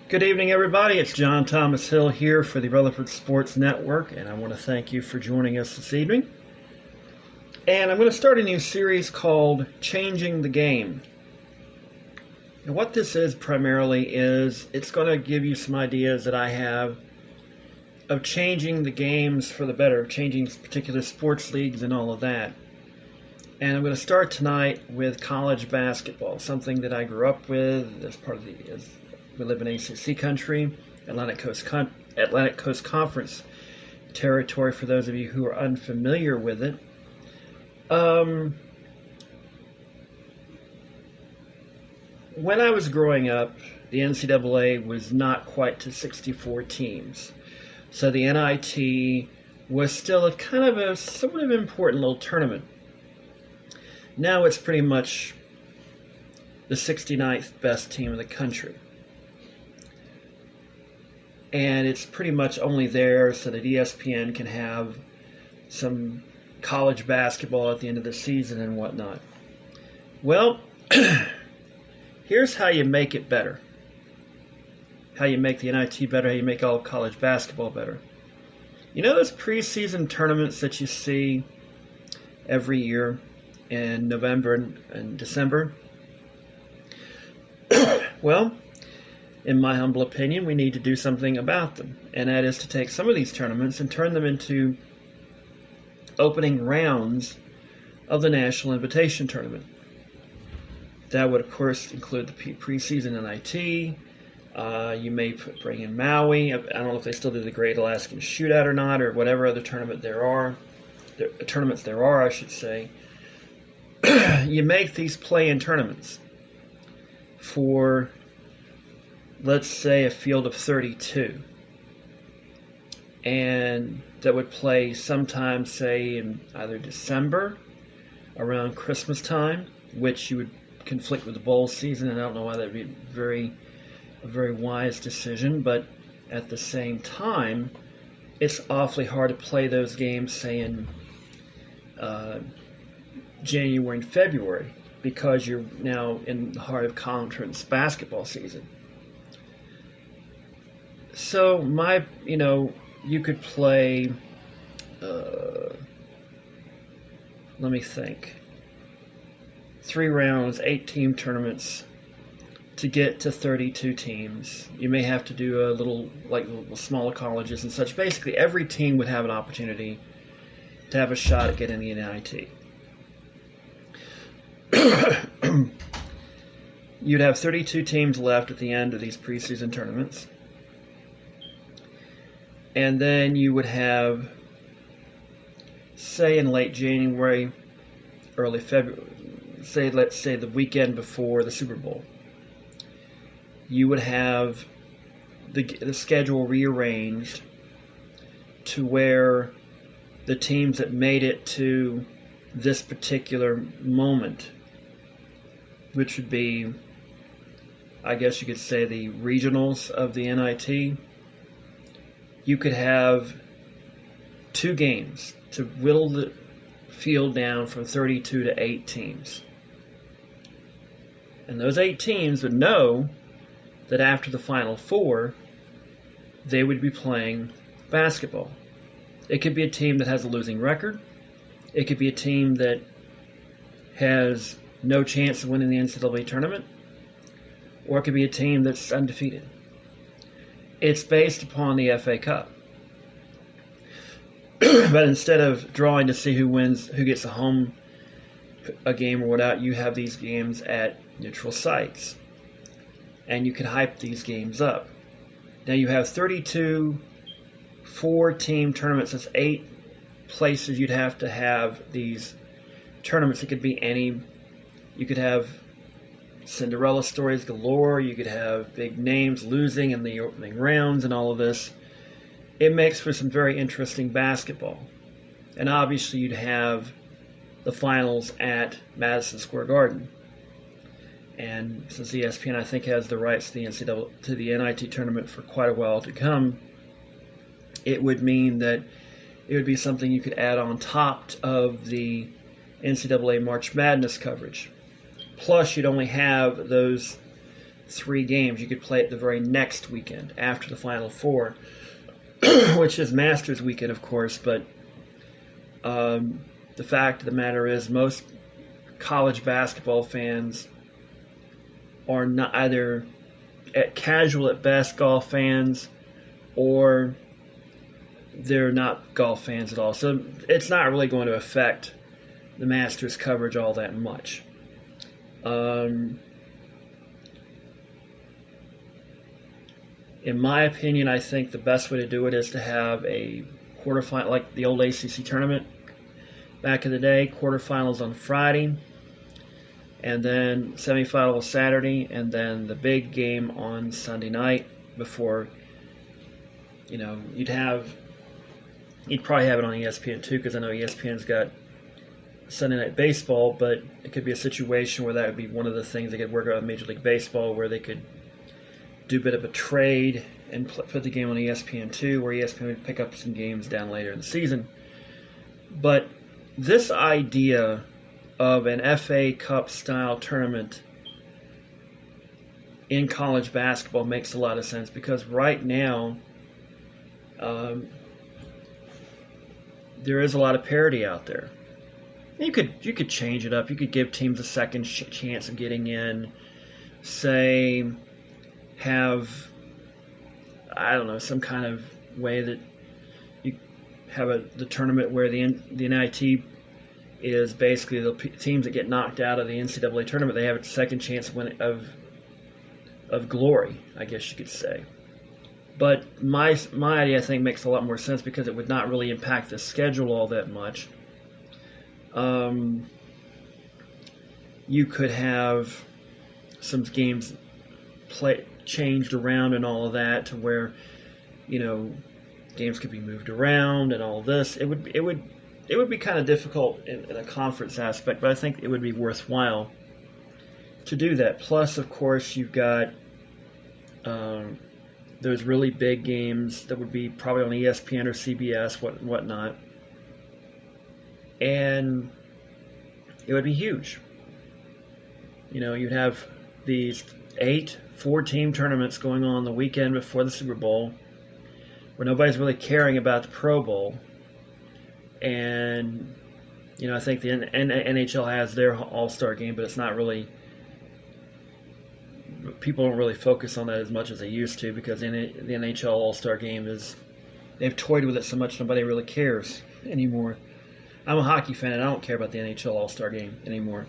Good evening, everybody. It's John Thomas Hill here for the Rutherford Sports Network, and I want to thank you for joining us this evening. And I'm going to start a new series called Changing the Game. And what this is primarily is it's going to give you some ideas that I have of changing the games for the better, changing particular sports leagues and all of that. And I'm going to start tonight with college basketball, something that I grew up with as part of we live in ACC country, Atlantic Coast Conference territory, for those of you who are unfamiliar with it. When I was growing up, the NCAA was not quite to 64 teams. So the NIT was still a kind of a sort of important little tournament. Now it's pretty much the 69th best team in the country. And it's pretty much only there so that ESPN can have some college basketball at the end of the season and whatnot. Well, here's how you make it better. How you make the NIT better, how you make all of college basketball better. You know those preseason tournaments that you see every year in November and December? Well, in my humble opinion, we need to do something about them. And that is to take some of these tournaments and turn them into opening rounds of the National Invitation Tournament. That would, of course, include the preseason NIT. You may bring in Maui. I don't know if they still do the Great Alaskan Shootout or not, or whatever other tournaments there are, I should say. You make these play-in tournaments for, let's say, a field of 32. And that would play sometime, say, in either December, around Christmas time, which you would conflict with the bowl season, and I don't know why that would be a very wise decision, but at the same time, it's awfully hard to play those games, say, in January and February, because you're now in the heart of conference basketball season. So you could play, let me think, 3 rounds, 8-team tournaments to get to 32 teams. You may have to do a little smaller colleges and such. Basically, every team would have an opportunity to have a shot at getting the NIT. You'd have 32 teams left at the end of these preseason tournaments. And then you would have, say in late January, early February, let's say the weekend before the Super Bowl, you would have the schedule rearranged to where the teams that made it to this particular moment, which would be, I guess you could say, the regionals of the NIT, you could have 2 games to whittle the field down from 32 to 8 teams. And those 8 teams would know that after the Final Four, they would be playing basketball. It could be a team that has a losing record. It could be a team that has no chance of winning the NCAA tournament. Or it could be a team that's undefeated. It's based upon the FA Cup. But instead of drawing to see who wins, who gets a game or whatnot, you have these games at neutral sites. And you can hype these games up. Now you have 32 4-team tournaments. That's 8 places you'd have to have these tournaments. It could be any. You could have Cinderella stories galore. You could have big names losing in the opening rounds and all of this. It makes for some very interesting basketball. And obviously you'd have the finals at Madison Square Garden. And since ESPN, I think, has the rights to the NIT tournament for quite a while to come, it would mean that it would be something you could add on top of the NCAA March Madness coverage. Plus, you'd only have those 3 games. You could play it the very next weekend after the Final Four, which is Masters weekend, of course. But the fact of the matter is, most college basketball fans are not either casual at best golf fans, or they're not golf fans at all. So it's not really going to affect the Masters coverage all that much. In my opinion, I think the best way to do it is to have a quarterfinal, like the old ACC tournament back in the day, quarterfinals on Friday, and then semifinals Saturday, and then the big game on Sunday night before, you'd probably have it on ESPN too, because I know ESPN's got Sunday Night Baseball, but it could be a situation where that would be one of the things they could work out with Major League Baseball, where they could do a bit of a trade and put the game on ESPN2, where ESPN would pick up some games down later in the season. But this idea of an FA Cup style tournament in college basketball makes a lot of sense, because right now there is a lot of parity out there. You could change it up. You could give teams a second chance of getting in. Say, have, I don't know, some kind of way that you have the tournament where the NIT is basically the teams that get knocked out of the NCAA tournament. They have a second chance of glory, I guess you could say. But my idea, I think, makes a lot more sense, because it would not really impact the schedule all that much. You could have some games changed around and all of that, to where, games could be moved around and all of this. It would be kind of difficult in a conference aspect, but I think it would be worthwhile to do that. Plus, of course, you've got those really big games that would be probably on ESPN or CBS, whatnot. And it would be huge. You'd have these 8 4-team tournaments going on the weekend before the Super Bowl, where nobody's really caring about the Pro Bowl. And, I think the NHL has their All-Star game, but it's not really, people don't really focus on that as much as they used to, because the NHL All-Star game they've toyed with it so much nobody really cares anymore. I'm a hockey fan, and I don't care about the NHL All-Star game anymore.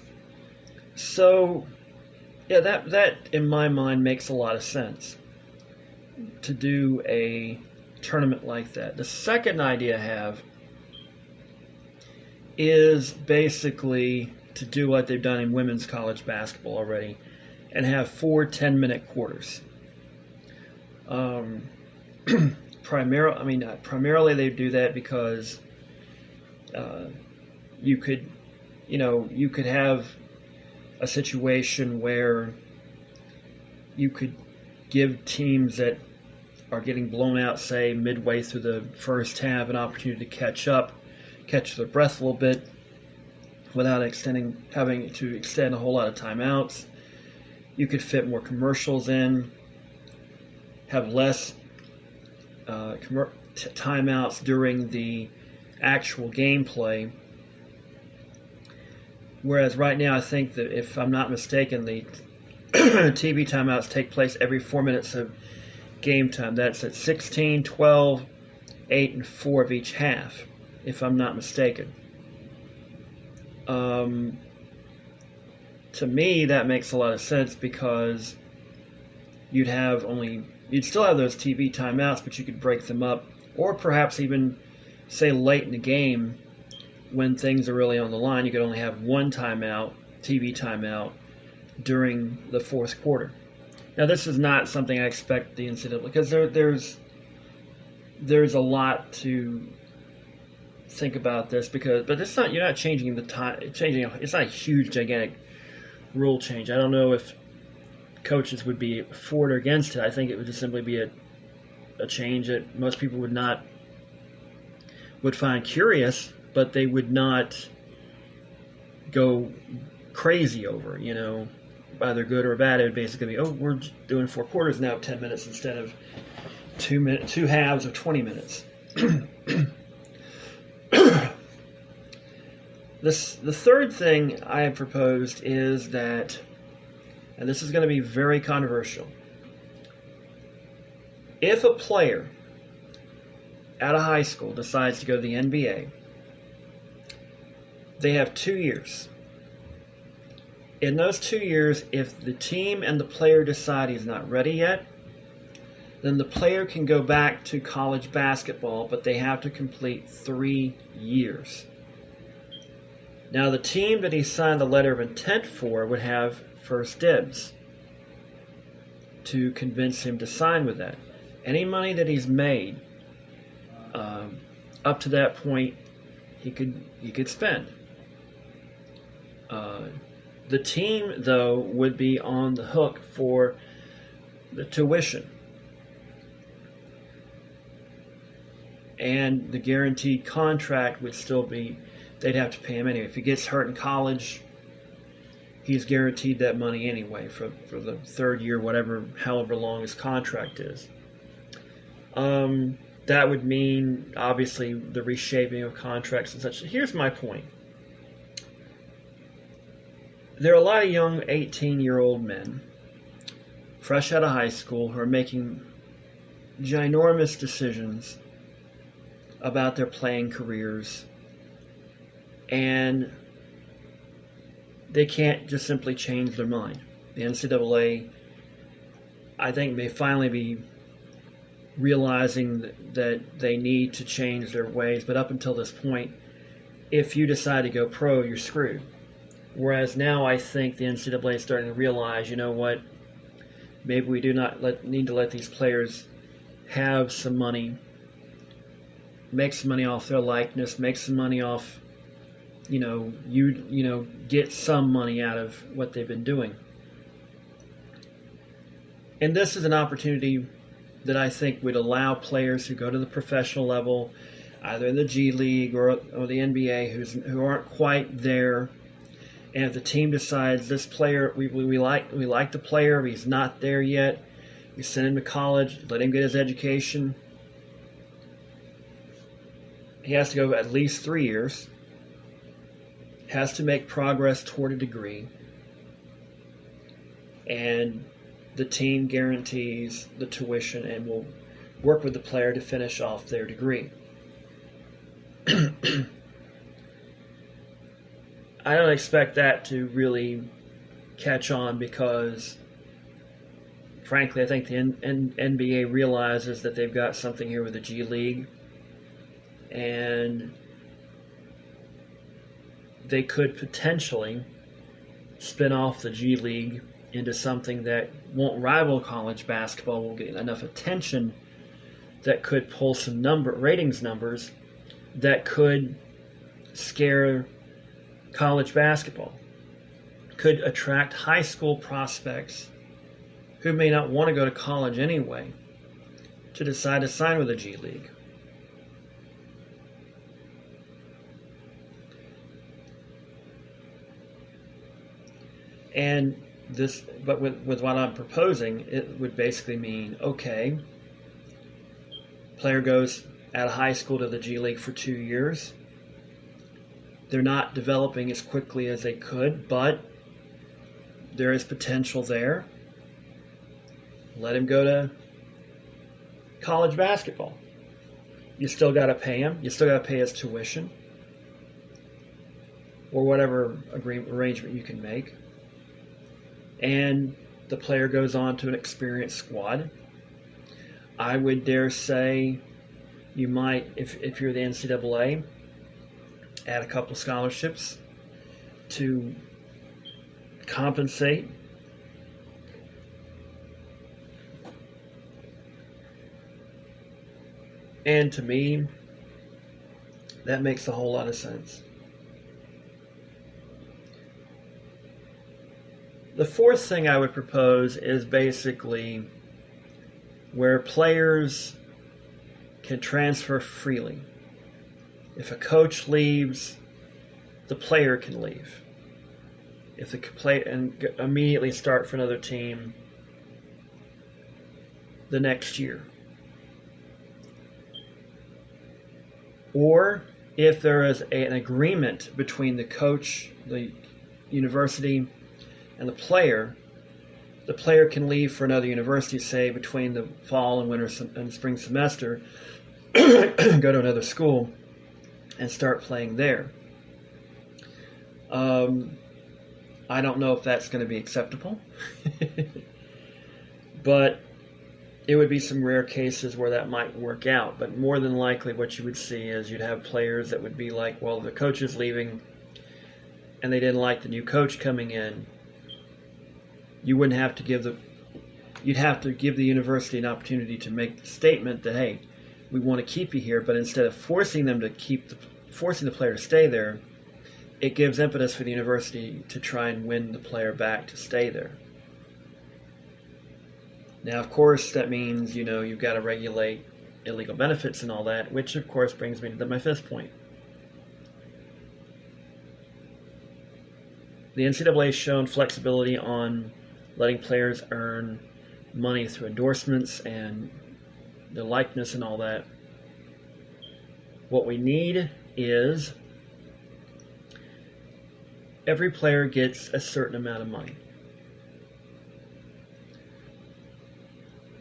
So, yeah, that in my mind makes a lot of sense, to do a tournament like that. The second idea I have is basically to do what they've done in women's college basketball already, and have 4 10-minute quarters. Primarily they do that because you could have a situation where you could give teams that are getting blown out, say, midway through the first half, an opportunity to catch their breath a little bit, without having to extend a whole lot of timeouts. You could fit more commercials in, have less timeouts during the actual gameplay. Whereas right now, I think that, if I'm not mistaken, the TV timeouts take place every 4 minutes of game time. That's at 16, 12, 8, and 4 of each half, if I'm not mistaken. To me, that makes a lot of sense, because you'd still have those TV timeouts, but you could break them up, or perhaps even, say, late in the game, when things are really on the line, you could only have one timeout, TV timeout, during the fourth quarter. Now, this is not something I expect the NCAA, because there's a lot to think about this, but it's not, you're not changing the time. It's not a huge, gigantic rule change. I don't know if coaches would be for it or against it. I think it would just simply be a change that most people would find curious, but they would not go crazy over. either good or bad. It would basically be, oh, we're doing 4 quarters now of 10 minutes instead of 2 halves of 20 minutes. The third thing I have proposed is that, and this is going to be very controversial, if a player out of high school decides to go to the NBA, they have 2 years. In those 2 years, if the team and the player decide he's not ready yet, then the player can go back to college basketball, but they have to complete 3 years. Now, the team that he signed the letter of intent for would have first dibs to convince him to sign with that. Any money that he's made up to that point, he could spend. The team, though, would be on the hook for the tuition and the guaranteed contract would still be, they'd have to pay him anyway. If he gets hurt in college, he's guaranteed that money anyway for the 3rd year, however long his contract is. That would mean, obviously, the reshaping of contracts and such. Here's my point. There are a lot of young 18-year-old men, fresh out of high school, who are making ginormous decisions about their playing careers, and they can't just simply change their mind. The NCAA, I think, may finally be realizing that they need to change their ways, but up until this point, if you decide to go pro, you're screwed. Whereas now I think the NCAA is starting to realize, you know what, maybe we do not need to let these players have some money, make some money off their likeness, make some money off, get some money out of what they've been doing. And this is an opportunity that I think would allow players who go to the professional level, either in the G League or the NBA, who aren't quite there, and if the team decides this player, we like the player, but he's not there yet, we send him to college, let him get his education. He has to go at least 3 years, has to make progress toward a degree, and the team guarantees the tuition and will work with the player to finish off their degree. I don't expect that to really catch on because, frankly, I think the NBA realizes that they've got something here with the G League, and they could potentially spin off the G League into something that won't rival college basketball, will get enough attention that could pull some ratings numbers that could scare college basketball, could attract high school prospects who may not want to go to college anyway to decide to sign with the G League. And this, but with what I'm proposing, it would basically mean, okay, player goes out of high school to the G League for 2 years. They're not developing as quickly as they could, but there is potential there. Let him go to college basketball. You still got to pay him. You still got to pay his tuition or whatever arrangement you can make. And the player goes on to an experienced squad. I would dare say you might, if you're the NCAA, add a couple scholarships to compensate. And to me, that makes a whole lot of sense. The fourth thing I would propose is basically where players can transfer freely. If a coach leaves, the player can leave. if they could play and immediately start for another team the next year. Or if there is an agreement between the coach, the university, and the player can leave for another university, say between the fall and winter and spring semester, go to another school and start playing there. I don't know if that's going to be acceptable, but it would be some rare cases where that might work out. But more than likely what you would see is you'd have players that would be like, well, the coach is leaving and they didn't like the new coach coming in. You'd have to give the university an opportunity to make the statement that, hey, we want to keep you here, but instead of forcing the player to stay there, it gives impetus for the university to try and win the player back to stay there. Now, of course, that means, you've got to regulate illegal benefits and all that, which, of course, brings me to my fifth point. The NCAA has shown flexibility on letting players earn money through endorsements and the likeness and all that. What we need is every player gets a certain amount of money.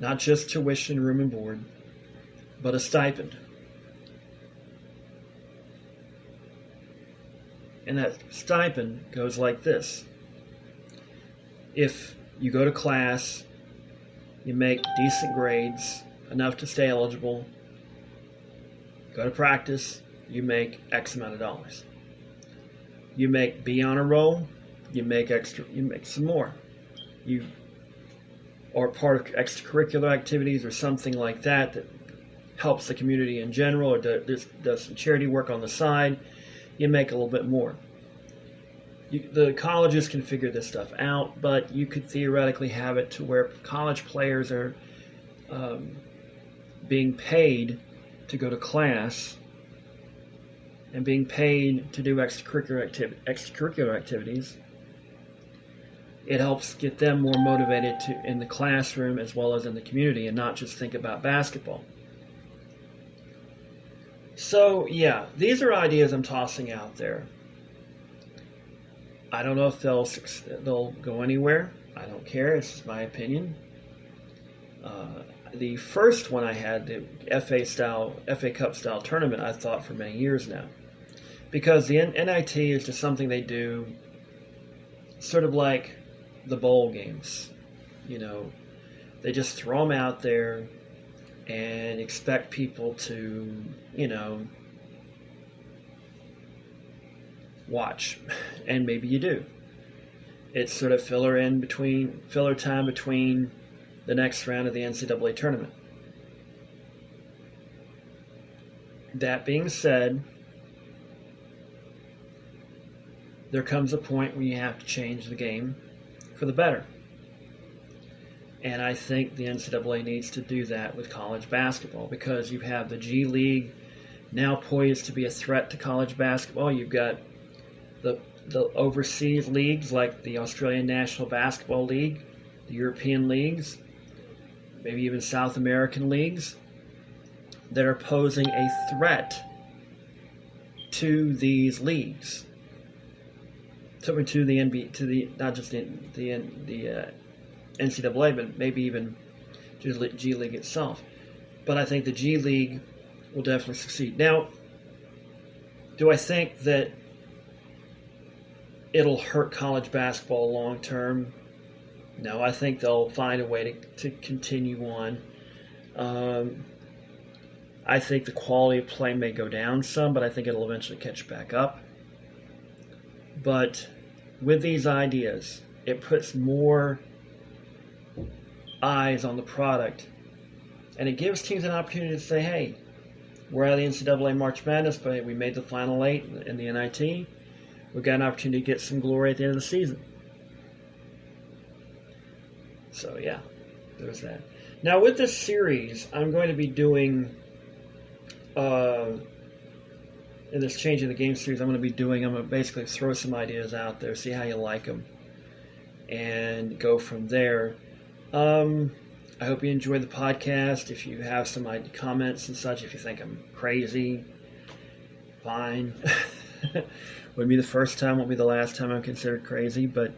Not just tuition, room and board, but a stipend. And that stipend goes like this. If you go to class, you make decent grades, enough to stay eligible, go to practice, you make X amount of dollars. You make B on a roll, you make some more. Or part of extracurricular activities or something like that helps the community in general, or does some charity work on the side, you make a little bit more. The colleges can figure this stuff out, but you could theoretically have it to where college players are being paid to go to class and being paid to do extracurricular activities. It helps get them more motivated in the classroom as well as in the community and not just think about basketball. So, yeah, these are ideas I'm tossing out there. I don't know if they'll go anywhere. I don't care. It's just my opinion. The first one I had, the FA Cup style tournament, I thought for many years now. Because the NIT is just something they do sort of like the bowl games. They just throw them out there and expect people to, watch. And maybe you do. It's sort of filler time between the next round of the NCAA tournament. That being said, there comes a point where you have to change the game for the better. And I think the NCAA needs to do that with college basketball, because you have the G League now poised to be a threat to college basketball. You've got the overseas leagues like the Australian National Basketball League, the European leagues, maybe even South American leagues that are posing a threat to these leagues. To the NBA, not just the NCAA, but maybe even the G League itself. But I think the G League will definitely succeed. Now, do I think that it'll hurt college basketball long term? No, I think they'll find a way to continue on. I think the quality of play may go down some, but I think it'll eventually catch back up. But with these ideas, it puts more eyes on the product, and it gives teams an opportunity to say, hey, we're out of the NCAA March Madness, but we made the Final 8 in the NIT. We've got an opportunity to get some glory at the end of the season. So, yeah, there's that. Now, with this series, I'm going to be doing in this Changing the Game series I'm going to be doing, I'm going to basically throw some ideas out there, see how you like them, and go from there. I hope you enjoyed the podcast. If you have some comments and such, if you think I'm crazy, fine. Wouldn't be the first time, won't be the last time I'm considered crazy, but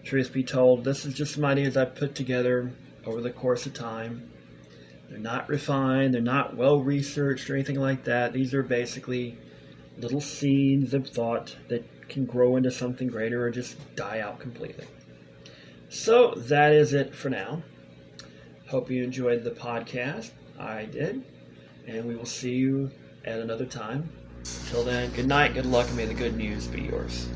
truth be told, this is just some ideas I've put together over the course of time. They're not refined, they're not well researched or anything like that. These are basically little seeds of thought that can grow into something greater or just die out completely. So that is it for now. Hope you enjoyed the podcast. I did. And we will see you at another time. Until then, good night, good luck, and may the good news be yours.